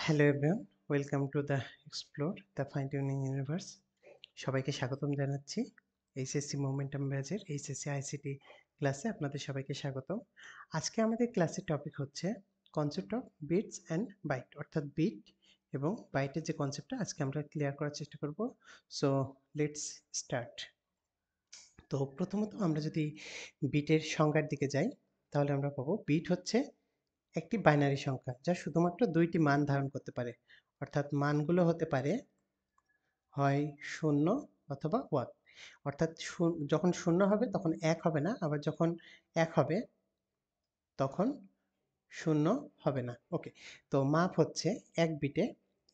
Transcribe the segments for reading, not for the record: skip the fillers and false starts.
Hello everyone, welcome to the explore the fine tuning universe. সবাইকে স্বাগতম জানাচ্ছি HSC momentum ব্যাচের এইচএসসি আইসিটি ক্লাসে আপনাদের সবাইকে স্বাগতম। আজকে আমাদের ক্লাসের টপিক হচ্ছে concept of bits and byte, অর্থাৎ বিট এবং বাইটের যে কনসেপ্টটা আজকে আমরা ক্লিয়ার করার চেষ্টা করব। So let's start. তো প্রথমত আমরা যদি বিটের সংজ্ঞার দিকে যাই তাহলে আমরা পাবো বিট হচ্ছে একটি বাইনারি সংখ্যা যা শুধুমাত্র দুইটি মান ধারণ করতে পারে, অর্থাৎ মানগুলো হতে পারে হয় শূন্য অথবা ওয়ান। অর্থাৎ যখন শূন্য হবে তখন এক হবে না, আবার যখন এক হবে তখন শূন্য হবে না। ওকে, তো মাপ হচ্ছে এক বিটে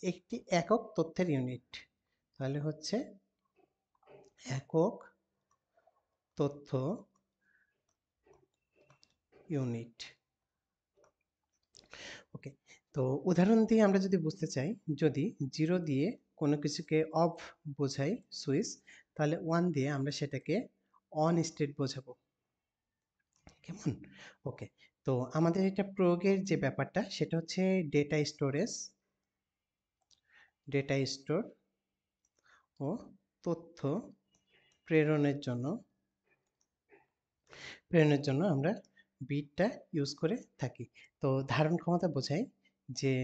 একটি একক তথ্যের ইউনিট। তাহলে হচ্ছে একক তথ্য ইউনিট। ওকে, তো উদাহরণ দিয়ে আমরা যদি বুঝতে চাই, যদি 0 দিয়ে কোনো কিছুকে অফ বোঝাই সুইচ, তাহলে 1 দিয়ে আমরা সেটাকে অন স্টেট বোঝাবো। কেমন? ওকে, তো আমাদের এটা প্রয়োগের যে ব্যাপারটা সেটা হচ্ছে ডেটা স্টোরেজ, ডেটা স্টোর ও তথ্য প্রেরণের জন্য আমরা বিটটা ইউজ করে থাকি। তো ধারণ ক্ষমতা বোঝায় যে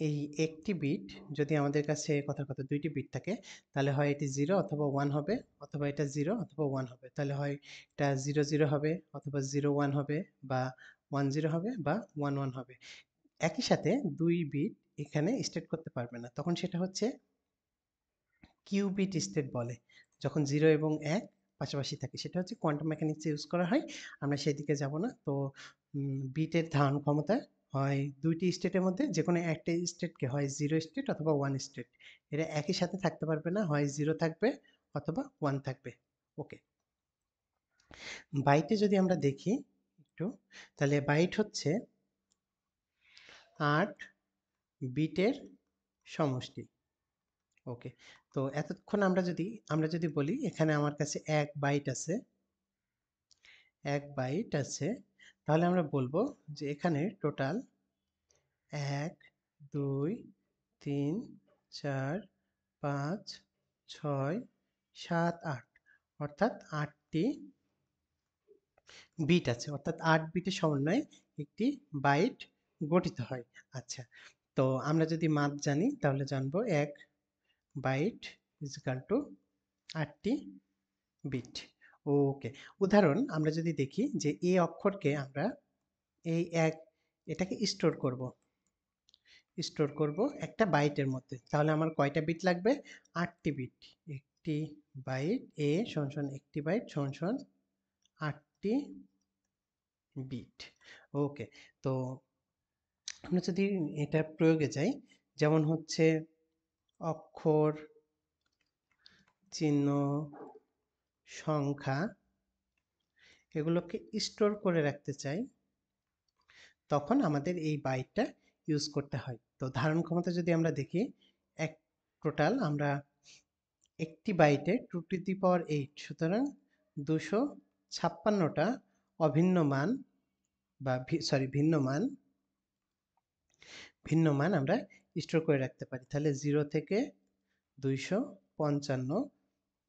এই একটি বিট যদি আমাদের কাছে কথার কথা দুইটি বিট থাকে, তাহলে হয় এটি 0 অথবা 1 হবে, অথবা এটা 0 অথবা 1 হবে। তাহলে হয় এটা 0 0 হবে, অথবা 0 1 হবে, বা 1 0 হবে, বা 1 1 হবে। একই সাথে দুই বিট এখানে স্টেট করতে পারবে না, তখন সেটা হচ্ছে কিউবিট স্টেট বলে। যখন 0 এবং 1 পাশাপাশি থাকে সেটা হচ্ছে কোয়ান্টাম মেকানিক্স ইউজ করা হয়, আমরা সেদিকে যাব না। তো বিটের ধারণ ক্ষমতা হয় দুইটি স্টেটের মধ্যে যে কোনো একটা স্টেটকে হয় 0 স্টেট অথবা 1 স্টেট, এরা একই সাথে থাকতে পারবে না, হয় 0 থাকবে অথবা 1 থাকবে। ওকে, বাইটে যদি আমরা দেখি একটু, তাহলে বাইট হচ্ছে 8 বিটের সমষ্টি। ওকে, তো এতক্ষণ আমরা যদি বলি এখানে আমার কাছে 1 বাইট আছে, 1 বাইট আছে, তাহলে আমরা বলবো যে এখানে টোটাল 1 2 3 4 5 6 7 8, অর্থাৎ 8টি বিট আছে, অর্থাৎ 8 বিটের সমন্বয়ে একটি বাইট গঠিত হয়। আচ্ছা, তো আমরা যদি মাপ জানি তাহলে জানবো 1 বাইট ইজ ইকাল টু 8টি বিট। ওকে, উদাহরণ আমরা যদি দেখি যে এ অক্ষরকে আমরা এই এটাকে স্টোর করব একটা বাইটের মধ্যে, তাহলে আমার কয়টা বিট লাগবে? 8টি বিট। একটি বাইট এ সমান একটি বাইট সমান 8টি বিট। ওকে, তো আমরা যদি এটা প্রয়োগে যাই, যেমন হচ্ছে অক্ষর, চিহ্ন, সংখ্যা, এগুলোকে স্টোর করে রাখতে চাই, তখন আমাদের এই বাইটটা ইউজ করতে হয়। তো ধারণ ক্ষমতা যদি আমরা দেখি, এক টোটাল আমরা একটি বাইটে 2 টু দি পাওয়ার 8, সুতরাং 256টা অভিন্ন মান বা ভিন্ন মান আমরা স্টোর করে রাখতে পারি। তাহলে 0 থেকে 255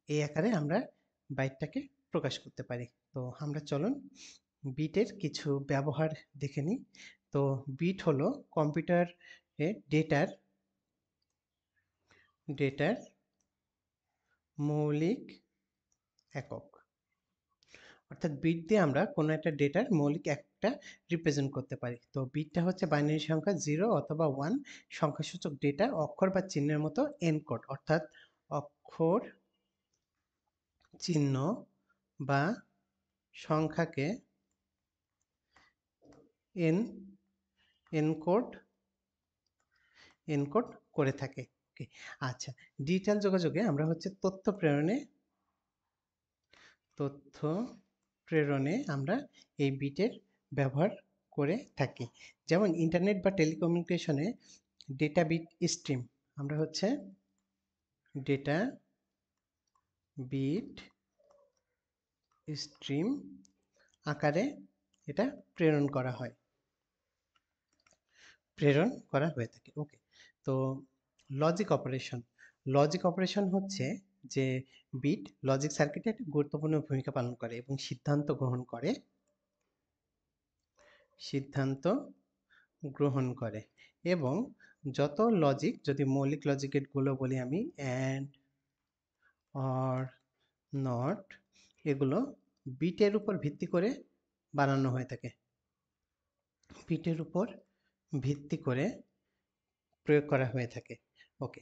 এই আকারে আমরা বাইটটাকে প্রকাশ করতে পারি। তো আমরা চলুন বিটের কিছু ব্যবহার দেখে নিই। তো বিট হলো কম্পিউটারে ডেটার মৌলিক একক, অর্থাৎ বিট দিয়ে আমরা কোনো একটা ডেটার মৌলিক একটা রিপ্রেজেন্ট করতে পারি। তো বিটটা হচ্ছে বাইনারি সংখ্যা 0 অথবা 1 সংখ্যাসূচক ডেটা অক্ষর বা চিহ্নের মতো এনকোড, অর্থাৎ অক্ষর, চিহ্ন বা সংখ্যাকে এনকোড এনকোড করে থাকে। ওকে, আচ্ছা, ডিজিটাল যোগাযোগে আমরা হচ্ছে তথ্য প্রেরণে আমরা এই বিটের ব্যবহার করে থাকি। যেমন ইন্টারনেট বা টেলিকমিউনিকেশনে ডেটা বিট স্ট্রিম, আমরা হচ্ছে ডেটা বিট স্ট্রিম আকারে এটা প্রেরণ করা হয়। প্রেরণ করা হয়ে থাকে। ওকে, তো লজিক অপারেশন হচ্ছে যে বিট লজিক সার্কিটে একটা গুরুত্বপূর্ণ ভূমিকা পালন করে এবং সিদ্ধান্ত গ্রহণ করে এবং যত লজিক, যদি মৌলিক লজিক গেটগুলো বলি আমি, অ্যান্ড, অর, নট, এগুলো বিটের উপর ভিত্তি করে বানানো হয়ে থাকে, বিটের উপর ভিত্তি করে প্রয়োগ করা হয়ে থাকে। ওকে,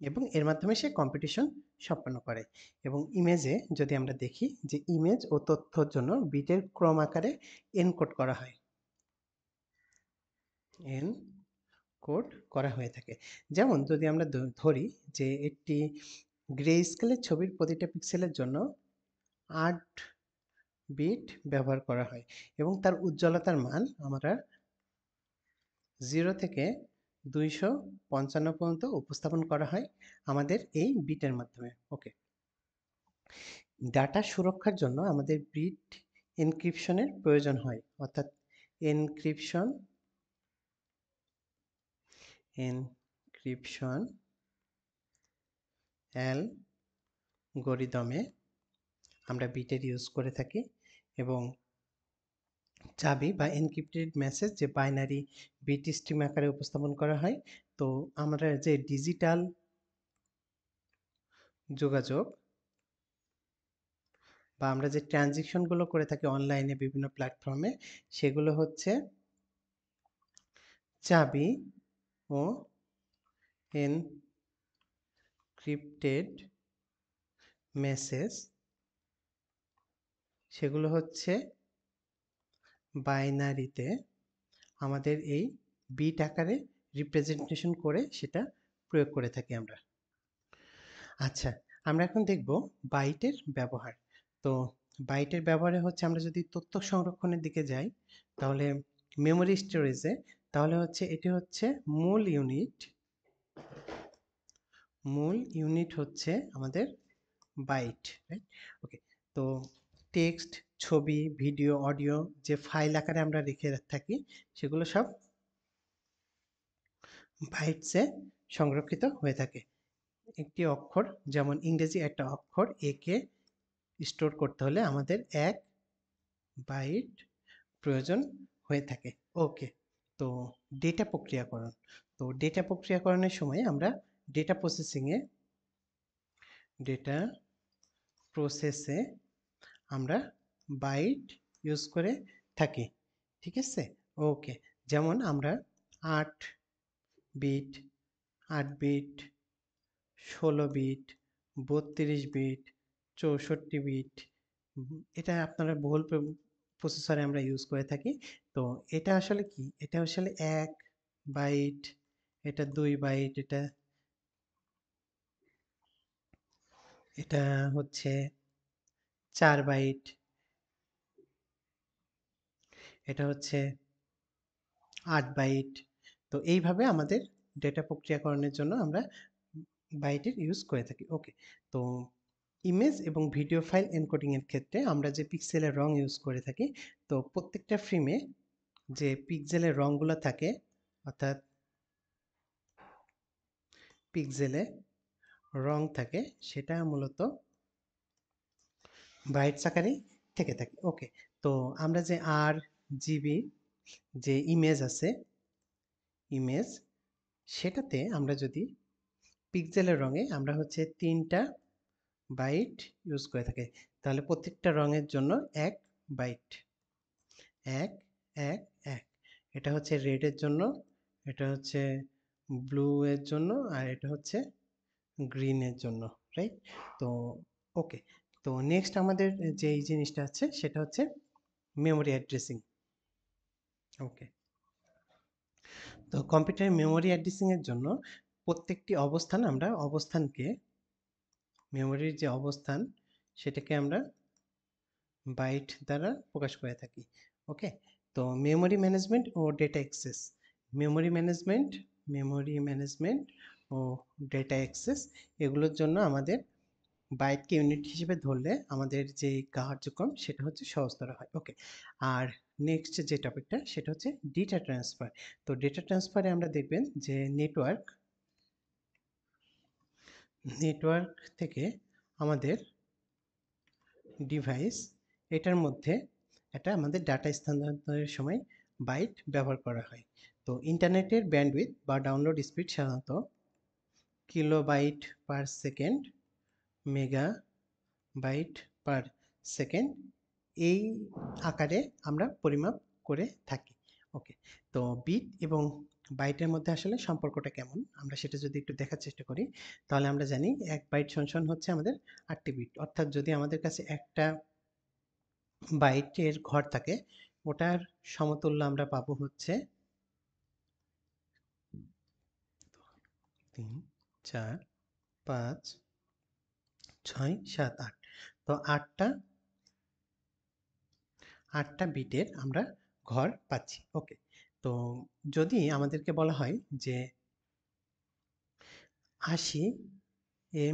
এবং এর মাধ্যমে সে কম্পিটিশন সম্পন্ন করে। এবং ইমেজে যদি আমরা দেখি যে ইমেজ ও তথ্যর জন্য বিটের ক্রম আকারে এনকোড করা হয়, এনকোড করা হয়ে থাকে। যেমন যদি আমরা ধরি যে একটি গ্রে স্কেলের ছবির প্রতিটা পিক্সেলের জন্য 8 বিট ব্যবহার করা হয় এবং তার উজ্জ্বলতার মান আমরা 0 থেকে 255 পর্যন্ত উপস্থাপন করা হয় আমাদের এই বিটের মাধ্যমে। ওকে, ডাটা সুরক্ষার জন্য আমাদের বিট এনক্রিপশনের প্রয়োজন হয়, অর্থাৎ এনক্রিপশন অ্যালগরিদমে আমরা বিটের ইউজ করে থাকি এবং চাবি বা এনক্রিপ্টেড মেসেজ যে বাইনারি বিট স্ট্রিম আকারে উপস্থাপন করা হয়। তো আমরা যে ডিজিটাল যোগাযোগ বা আমরা যে ট্রানজেকশনগুলো করে থাকি অনলাইনে বিভিন্ন প্ল্যাটফর্মে, সেগুলো হচ্ছে চাবি ও এনক্রিপ্টেড মেসেজ, সেগুলো হচ্ছে বাইনারিতে আমাদের এই বিট আকারে রিপ্রেজেন্টেশন করে সেটা প্রয়োগ করে থাকি আমরা। আচ্ছা, আমরা এখন দেখব বাইটের ব্যবহার। তো বাইটের ব্যবহারে হচ্ছে আমরা যদি তথ্য সংরক্ষণের দিকে যাই, তাহলে মেমোরি স্টোরেজে, তাহলে হচ্ছে এটি হচ্ছে মূল ইউনিট হচ্ছে আমাদের বাইট, রাইট? ওকে, তো টেক্সট, ছবি, ভিডিও, অডিও যে ফাইল আকারে আমরা রেখে থাকি, সেগুলো সব বাইটসে সংরক্ষিত হয়ে থাকে। একটি অক্ষর, যেমন ইংরেজি একটা অক্ষর একে স্টোর করতে হলে আমাদের 1 বাইট প্রয়োজন হয়ে থাকে। ওকে, তো ডেটা প্রক্রিয়াকরণের সময় আমরা ডেটা প্রসেসে আমরা বাইট ইউজ করে থাকি, ঠিক আছে? ওকে, যেমন আমরা 8 bit, 8 bit, 16 bit, 32 bit, 64 bit, এটা আপনারা বহুল প্রসেসরে আমরা ইউজ করে থাকি। তো এটা আসলে কি, এটা আসলে 1 বাইট, এটা 2 বাইট, এটা হচ্ছে 4 বাইট, এটা হচ্ছে 8 বাইট। তো এইভাবে আমাদের ডেটা প্রক্রিয়াকরণের জন্য আমরা বাইটের ইউজ করে থাকি। ওকে, তো ইমেজ এবং ভিডিও ফাইল এনকোডিং এর ক্ষেত্রে আমরা যে পিক্সেলের রং ইউজ করে থাকি, তো প্রত্যেকটা ফ্রেমে যে পিক্সেলের রংগুলো থাকে, অর্থাৎ পিক্সেলে রং থাকে, সেটা মূলত বাইটস আকারেই থেকে থাকে। ওকে, তো আমরা যে RGB যে ইমেজ, সেটাতে আমরা যদি পিক্সেলের রঙে আমরা হচ্ছে 3টা বাইট ইউজ করে থাকি, তাহলে প্রত্যেকটা রঙের জন্য 1 বাইট, 1 1 1। এটা হচ্ছে রেডের জন্য, এটা হচ্ছে ব্লু এর জন্য, আর এটা হচ্ছে গ্রিনের জন্য, রাইট? তো ওকে, তো নেক্সট আমাদের যে এই জিনিসটা আছে সেটা হচ্ছে মেমোরি অ্যাড্রেসিং। ওকে, তো কম্পিউটারের মেমোরি অ্যাড্রেসিং এর জন্য প্রত্যেকটি অবস্থানকে, মেমোরির যে অবস্থান, সেটাকে আমরা বাইট দ্বারা প্রকাশ করে থাকি। ওকে, তো মেমোরি ম্যানেজমেন্ট ও ডেটা অ্যাক্সেস, মেমোরি ম্যানেজমেন্ট ও ডেটা অ্যাক্সেস, এগুলোর জন্য আমাদের বাইটকে ইউনিট হিসেবে ধরলে আমাদের যে কার্যক্রম সেটা হচ্ছে সহজতর হয়। ওকে, আর নেক্সট যে টপিকটা সেটা হচ্ছে ডেটা ট্রান্সফার। তো ডেটা ট্রান্সফারে আমরা দেখবেন যে নেটওয়ার্ক থেকে আমাদের ডিভাইস, এটার মধ্যে এটা আমাদের ডাটা স্থানান্তরের সময় বাইট ব্যবহার করা হয়। তো ইন্টারনেটের ব্যান্ডউইথ বা ডাউনলোড স্পিড সাধারণত kilobyte per second, megabyte per second এই আকারে আমরা পরিমাপ করে থাকি। ওকে, তো বিট এবং বাইটের মধ্যে আসলে সম্পর্কটা কেমন আমরা সেটা যদি একটু দেখার চেষ্টা করি, তাহলে আমরা জানি 1 বাইট সমান হচ্ছে আমাদের 8টি বিট। অর্থাৎ যদি আমাদের কাছে একটা বাইটের ঘর থাকে, ওটার সমতুল্য আমরা পাবো হচ্ছে 3, 4, 5, 6, 7, 8। তো আটটা বিটের আমরা ঘর পাচ্ছি। ওকে, তো যদি আমাদেরকে বলা হয় যে 80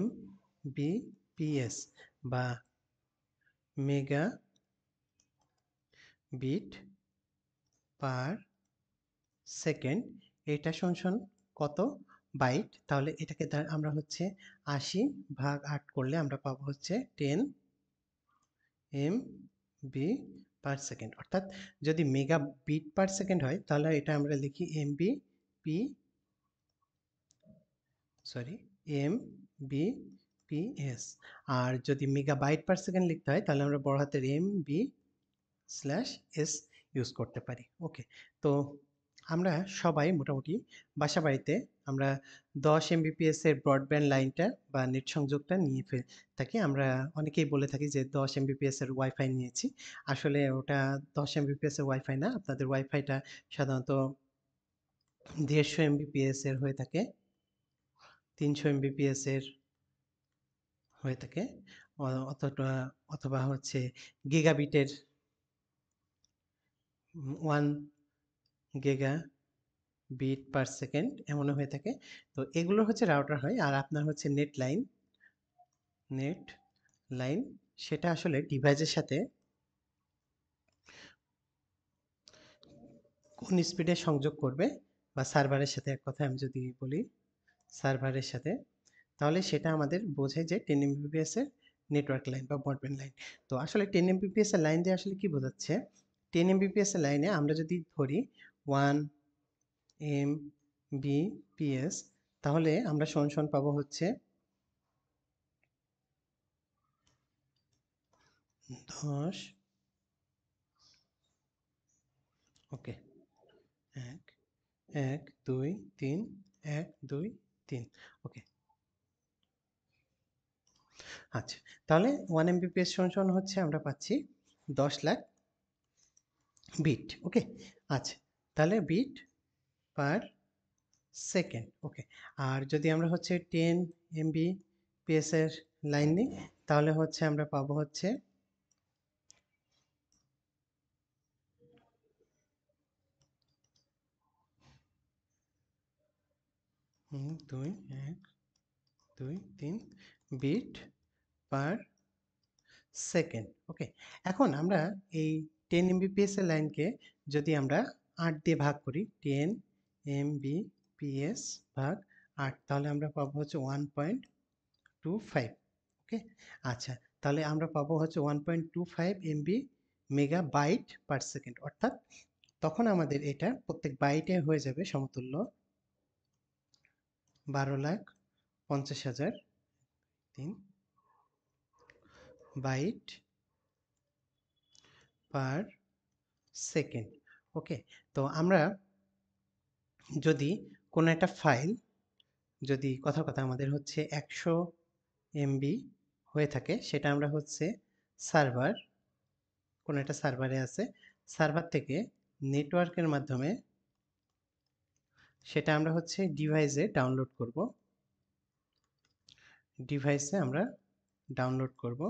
MBPS বা মেগা বিট পার সেকেন্ড, এটা সমান কত বাইট, তাহলে এটাকে আমরা হচ্ছে 80/8 করলে আমরা পাবো হচ্ছে 10 MB পার সেকেন্ড। অর্থাৎ যদি মেগা বিট পার সেকেন্ড হয় তাহলে এটা আমরা লিখি MBPS। আর যদি মেগা বাইট পার সেকেন্ড লিখতে হয় তাহলে আমরা বড় হাতের MB/S ইউজ করতে পারি। ওকে, তো আমরা সবাই মোটামুটি বাসা বাড়িতে আমরা 10 MBPS এর ব্রডব্যান্ড লাইনটা বা নেট সংযোগটা নিয়ে থাকি। আমরা অনেকেই বলে থাকি যে 10 MBPS এর ওয়াইফাই নিয়েছি। আসলে ওটা 10 MBPS এর ওয়াইফাই না, আপনাদের ওয়াইফাইটা সাধারণত 150 MBPS এর হয়ে থাকে, 300 MBPS এর হয়ে থাকে, অতটা অথবা হচ্ছে গিগাবিটের 1 গিগা বিট পার সেকেন্ড এমনও হয়ে থাকে। তো এগুলো হচ্ছে রাউটার হয়। আর আপনার হচ্ছে নেট লাইন সেটা আসলে ডিভাইসের সাথে কোন স্পিডে সংযোগ করবে, বা সার্ভারের সাথে, এক কথায় আমি যদি বলি সার্ভারের সাথে, তাহলে সেটা আমাদের বোঝায় যে 10 MBPS এর নেটওয়ার্ক লাইন বা ব্রডব্যান্ড লাইন। তো আসলে 10 MBPS এর লাইন দিয়ে আসলে কি বোঝাচ্ছে, 10 MBPS এর লাইনে আমরা যদি ধরি 1 MBPS, তাহলে আমরা সমান পাবো হচ্ছে 10, ওকে, 1 1 2 3, 1 2 3, ওকে। আচ্ছা, তাহলে 1 MBPS সমান হচ্ছে আমরা পাচ্ছি 10 লাখ বিট। ওকে, আচ্ছা, তাহলে বিট পার সেকেন্ড। ওকে, আর যদি আমরা হচ্ছে 10 MBPS এর লাইন নিই তাহলে হচ্ছে আমরা পাবো হচ্ছে 2 1 2 3 বিট পার সেকেন্ড। ওকে, এখন আমরা এই 10 MBPS এর লাইনকে যদি আমরা 8 দিয়ে ভাগ করি, 10 MBPS ভাগ 8, তাহলে আমরা পাবো হচ্ছে 1.25। ওকে, আচ্ছা, তাহলে আমরা পাবো হচ্ছে 1.25 MB মেগাবাইট পার সেকেন্ড। অর্থাৎ তখন আমাদের এটা প্রত্যেক বাইটে হয়ে যাবে সমতুল্য 12,50,000 বাইট পার সেকেন্ড। ওকে, তো আমরা যদি কোনো একটা ফাইল, যদি কথার কথা আমাদের হচ্ছে 100 MB হয়ে থাকে, সেটা আমরা হচ্ছে সার্ভার, কোনো একটা সার্ভারে আছে, সার্ভার থেকে নেটওয়ার্কের মাধ্যমে সেটা আমরা হচ্ছে ডিভাইসে আমরা ডাউনলোড করব।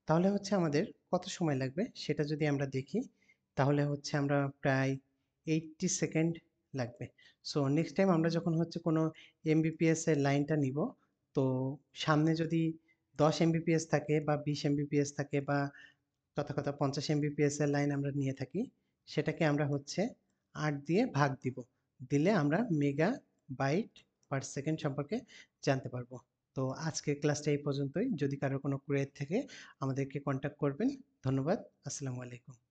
তাহলে হচ্ছে আমাদের কত সময় লাগবে সেটা যদি আমরা দেখি, তাহলে হচ্ছে আমরা প্রায় 80 সেকেন্ড লাগবে। সো নেক্সট টাইম আমরা যখন হচ্ছে কোনো MBPS এর লাইনটা নিব, তো সামনে যদি 10 MBPS থাকে বা 20 MBPS থাকে বা কথা কথা 50 এমবিপিএস এর লাইন আমরা নিয়ে থাকি, সেটাকে আমরা হচ্ছে 8 দিয়ে ভাগ দিব। দিলে আমরা মেগা বাইট পার সেকেন্ড সম্পর্কে জানতে পারবো। তো আজকের ক্লাসটা এই পর্যন্তই। যদি কারোর কোনো কোয়েরি থেকে আমাদেরকে কন্ট্যাক্ট করবেন। ধন্যবাদ। আসসালামু আলাইকুম।